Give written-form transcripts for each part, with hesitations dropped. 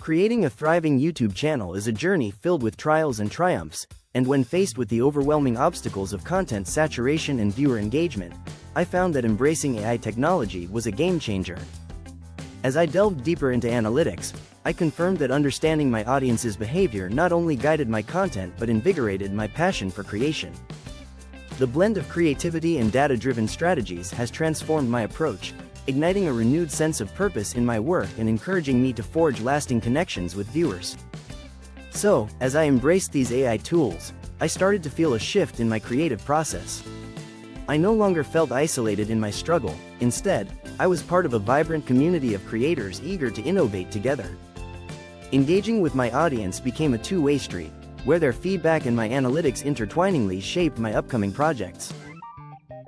Creating a thriving YouTube channel is a journey filled with trials and triumphs, and when faced with the overwhelming obstacles of content saturation and viewer engagement, I found that embracing AI technology was a game changer. As I delved deeper into analytics, I confirmed that understanding my audience's behavior not only guided my content but invigorated my passion for creation. The blend of creativity and data-driven strategies has transformed my approach, igniting a renewed sense of purpose in my work and encouraging me to forge lasting connections with viewers. So, as I embraced these AI tools, I started to feel a shift in my creative process. I no longer felt isolated in my struggle. Instead, I was part of a vibrant community of creators eager to innovate together. Engaging with my audience became a two-way street, where their feedback and my analytics intertwiningly shaped my upcoming projects.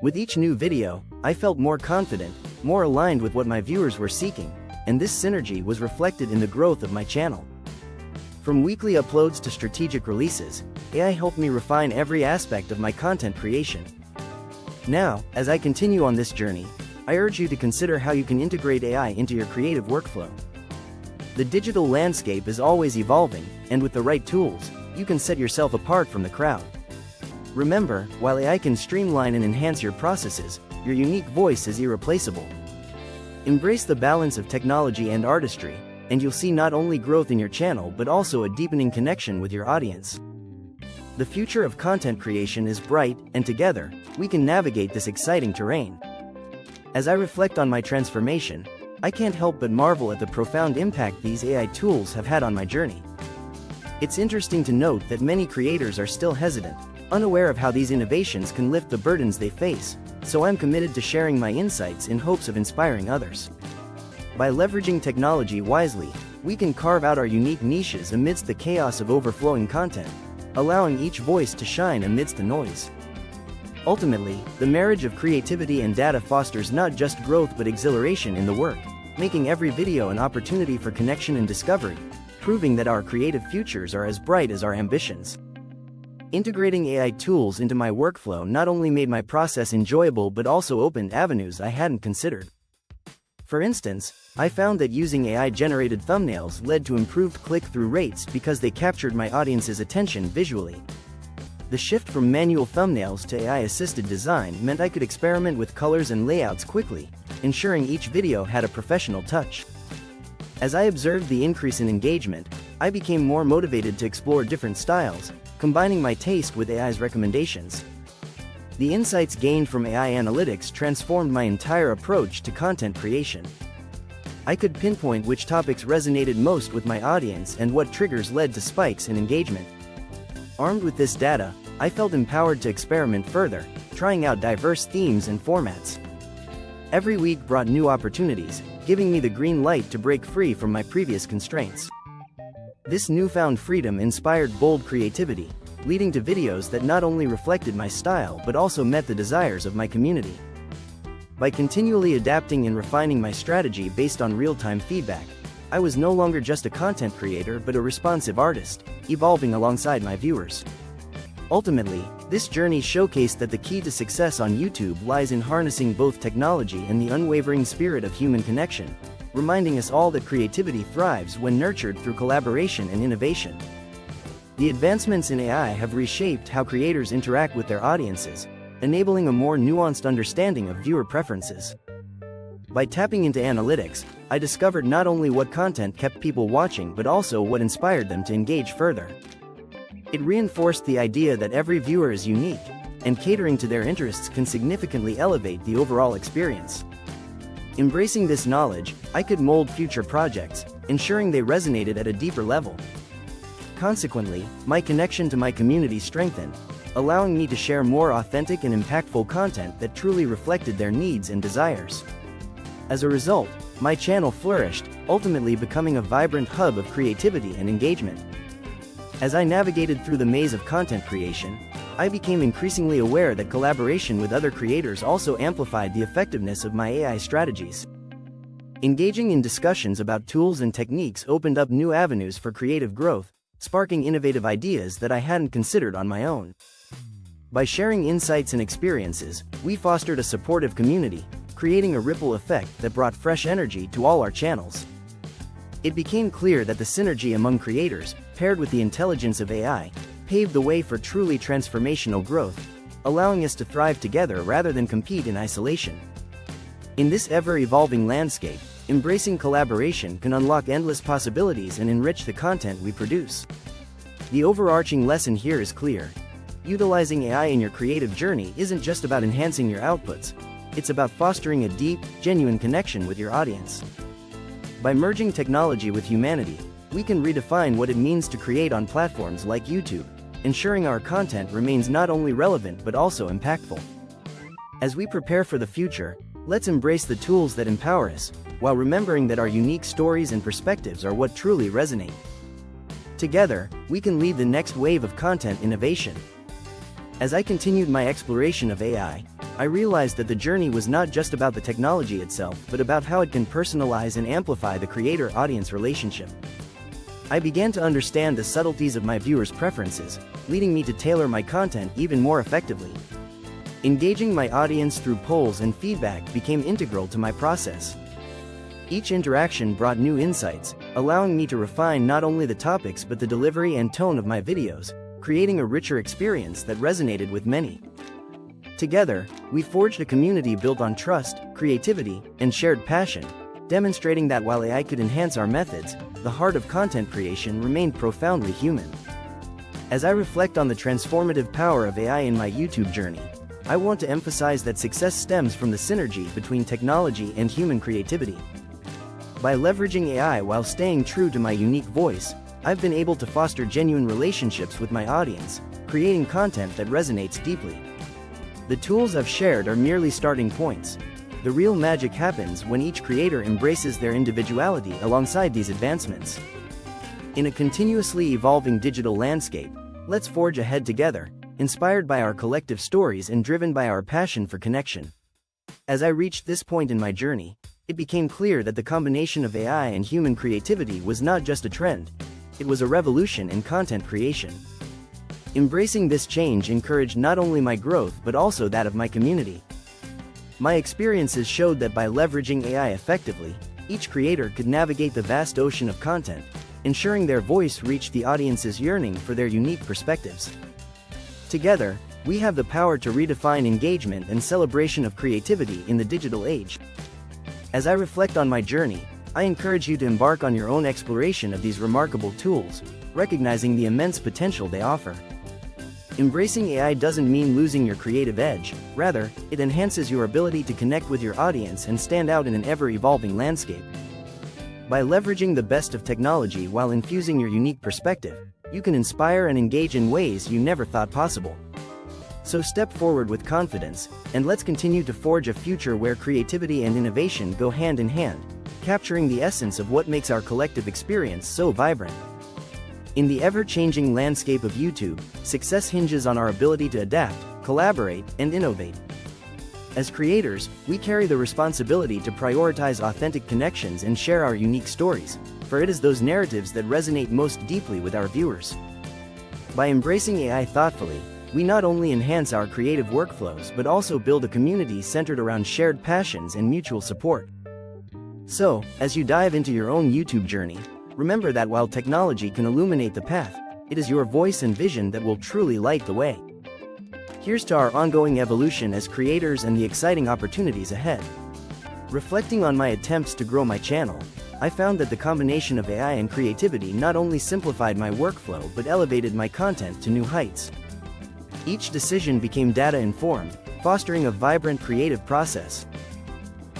With each new video, I felt more confident, more aligned with what my viewers were seeking, and this synergy was reflected in the growth of my channel. From weekly uploads to strategic releases, AI helped me refine every aspect of my content creation. Now, as I continue on this journey, I urge you to consider how you can integrate AI into your creative workflow. The digital landscape is always evolving, and with the right tools, you can set yourself apart from the crowd. Remember, while AI can streamline and enhance your processes, your unique voice is irreplaceable. Embrace the balance of technology and artistry, and you'll see not only growth in your channel but also a deepening connection with your audience. The future of content creation is bright, and together, we can navigate this exciting terrain. As I reflect on my transformation, I can't help but marvel at the profound impact these AI tools have had on my journey. It's interesting to note that many creators are still hesitant, unaware of how these innovations can lift the burdens they face, so I'm committed to sharing my insights in hopes of inspiring others. By leveraging technology wisely, we can carve out our unique niches amidst the chaos of overflowing content, allowing each voice to shine amidst the noise. Ultimately, the marriage of creativity and data fosters not just growth but exhilaration in the work, making every video an opportunity for connection and discovery, proving that our creative futures are as bright as our ambitions. Integrating AI tools into my workflow not only made my process enjoyable but also opened avenues I hadn't considered. For instance, I found that using AI-generated thumbnails led to improved click-through rates because they captured my audience's attention visually. The shift from manual thumbnails to AI-assisted design meant I could experiment with colors and layouts quickly, ensuring each video had a professional touch. As I observed the increase in engagement, I became more motivated to explore different styles, combining my taste with AI's recommendations. The insights gained from AI analytics transformed my entire approach to content creation. I could pinpoint which topics resonated most with my audience and what triggers led to spikes in engagement. Armed with this data, I felt empowered to experiment further, trying out diverse themes and formats. Every week brought new opportunities, giving me the green light to break free from my previous constraints. This newfound freedom inspired bold creativity, leading to videos that not only reflected my style but also met the desires of my community. By continually adapting and refining my strategy based on real-time feedback, I was no longer just a content creator but a responsive artist, evolving alongside my viewers. Ultimately, this journey showcased that the key to success on YouTube lies in harnessing both technology and the unwavering spirit of human connection, reminding us all that creativity thrives when nurtured through collaboration and innovation. The advancements in AI have reshaped how creators interact with their audiences, enabling a more nuanced understanding of viewer preferences. By tapping into analytics, I discovered not only what content kept people watching but also what inspired them to engage further. It reinforced the idea that every viewer is unique, and catering to their interests can significantly elevate the overall experience. Embracing this knowledge, I could mold future projects, ensuring they resonated at a deeper level. Consequently, my connection to my community strengthened, allowing me to share more authentic and impactful content that truly reflected their needs and desires. As a result, my channel flourished, ultimately becoming a vibrant hub of creativity and engagement. As I navigated through the maze of content creation, I became increasingly aware that collaboration with other creators also amplified the effectiveness of my AI strategies. Engaging in discussions about tools and techniques opened up new avenues for creative growth, sparking innovative ideas that I hadn't considered on my own. By sharing insights and experiences, we fostered a supportive community, creating a ripple effect that brought fresh energy to all our channels. It became clear that the synergy among creators, paired with the intelligence of AI, paved the way for truly transformational growth, allowing us to thrive together rather than compete in isolation. In this ever-evolving landscape, embracing collaboration can unlock endless possibilities and enrich the content we produce. The overarching lesson here is clear. Utilizing AI in your creative journey isn't just about enhancing your outputs, it's about fostering a deep, genuine connection with your audience. By merging technology with humanity, we can redefine what it means to create on platforms like YouTube, ensuring our content remains not only relevant but also impactful. As we prepare for the future, let's embrace the tools that empower us, while remembering that our unique stories and perspectives are what truly resonate. Together, we can lead the next wave of content innovation. As I continued my exploration of AI, I realized that the journey was not just about the technology itself but about how it can personalize and amplify the creator-audience relationship. I began to understand the subtleties of my viewers' preferences, leading me to tailor my content even more effectively. Engaging my audience through polls and feedback became integral to my process. Each interaction brought new insights, allowing me to refine not only the topics but the delivery and tone of my videos, creating a richer experience that resonated with many. Together, we forged a community built on trust, creativity, and shared passion, demonstrating that while AI could enhance our methods, the heart of content creation remained profoundly human. As I reflect on the transformative power of AI in my YouTube journey, I want to emphasize that success stems from the synergy between technology and human creativity. By leveraging AI while staying true to my unique voice, I've been able to foster genuine relationships with my audience, creating content that resonates deeply. The tools I've shared are merely starting points. The real magic happens when each creator embraces their individuality alongside these advancements. In a continuously evolving digital landscape, let's forge ahead together, inspired by our collective stories and driven by our passion for connection. As I reached this point in my journey, it became clear that the combination of AI and human creativity was not just a trend, it was a revolution in content creation. Embracing this change encouraged not only my growth but also that of my community. My experiences showed that by leveraging AI effectively, each creator could navigate the vast ocean of content, ensuring their voice reached the audience's yearning for their unique perspectives. Together, we have the power to redefine engagement and celebration of creativity in the digital age. As I reflect on my journey, I encourage you to embark on your own exploration of these remarkable tools, recognizing the immense potential they offer. Embracing AI doesn't mean losing your creative edge, rather, it enhances your ability to connect with your audience and stand out in an ever-evolving landscape. By leveraging the best of technology while infusing your unique perspective, you can inspire and engage in ways you never thought possible. So step forward with confidence, and let's continue to forge a future where creativity and innovation go hand in hand, capturing the essence of what makes our collective experience so vibrant. In the ever-changing landscape of YouTube, success hinges on our ability to adapt, collaborate, and innovate. As creators, we carry the responsibility to prioritize authentic connections and share our unique stories, for it is those narratives that resonate most deeply with our viewers. By embracing AI thoughtfully, we not only enhance our creative workflows but also build a community centered around shared passions and mutual support. So, as you dive into your own YouTube journey, remember that while technology can illuminate the path, it is your voice and vision that will truly light the way. Here's to our ongoing evolution as creators and the exciting opportunities ahead. Reflecting on my attempts to grow my channel, I found that the combination of AI and creativity not only simplified my workflow but elevated my content to new heights. Each decision became data-informed, fostering a vibrant creative process.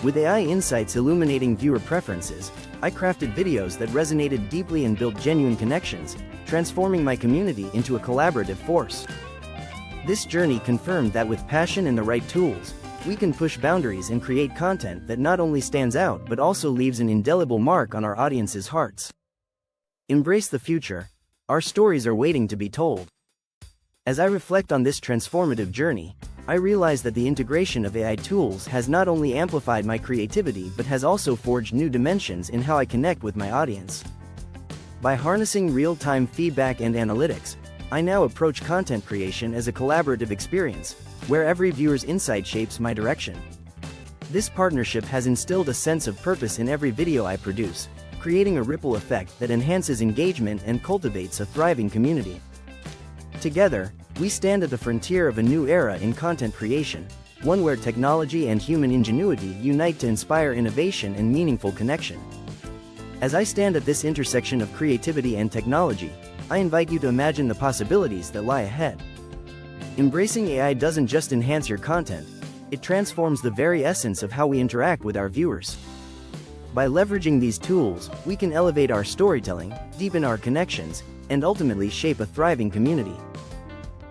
With AI insights illuminating viewer preferences, I crafted videos that resonated deeply and built genuine connections, transforming my community into a collaborative force. This journey confirmed that with passion and the right tools, we can push boundaries and create content that not only stands out but also leaves an indelible mark on our audience's hearts. Embrace the future. Our stories are waiting to be told. As I reflect on this transformative journey, I realize that the integration of AI tools has not only amplified my creativity but has also forged new dimensions in how I connect with my audience. By harnessing real-time feedback and analytics, I now approach content creation as a collaborative experience, where every viewer's insight shapes my direction. This partnership has instilled a sense of purpose in every video I produce, creating a ripple effect that enhances engagement and cultivates a thriving community. Together, we stand at the frontier of a new era in content creation, one where technology and human ingenuity unite to inspire innovation and meaningful connection. As I stand at this intersection of creativity and technology, I invite you to imagine the possibilities that lie ahead. Embracing AI doesn't just enhance your content, it transforms the very essence of how we interact with our viewers. By leveraging these tools, we can elevate our storytelling, deepen our connections, and ultimately shape a thriving community.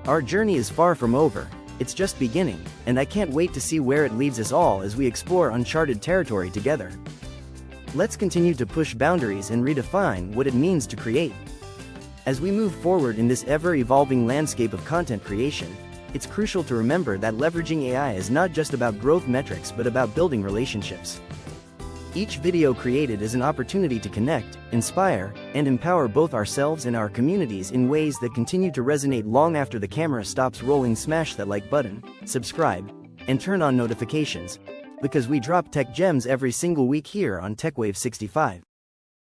Our journey is far from over, it's just beginning, and I can't wait to see where it leads us all as we explore uncharted territory together. Let's continue to push boundaries and redefine what it means to create. As we move forward in this ever-evolving landscape of content creation, it's crucial to remember that leveraging AI is not just about growth metrics but about building relationships. Each video created is an opportunity to connect, inspire, and empower both ourselves and our communities in ways that continue to resonate long after the camera stops rolling. Smash that like button, subscribe, and turn on notifications, because we drop tech gems every single week here on TechWave 65.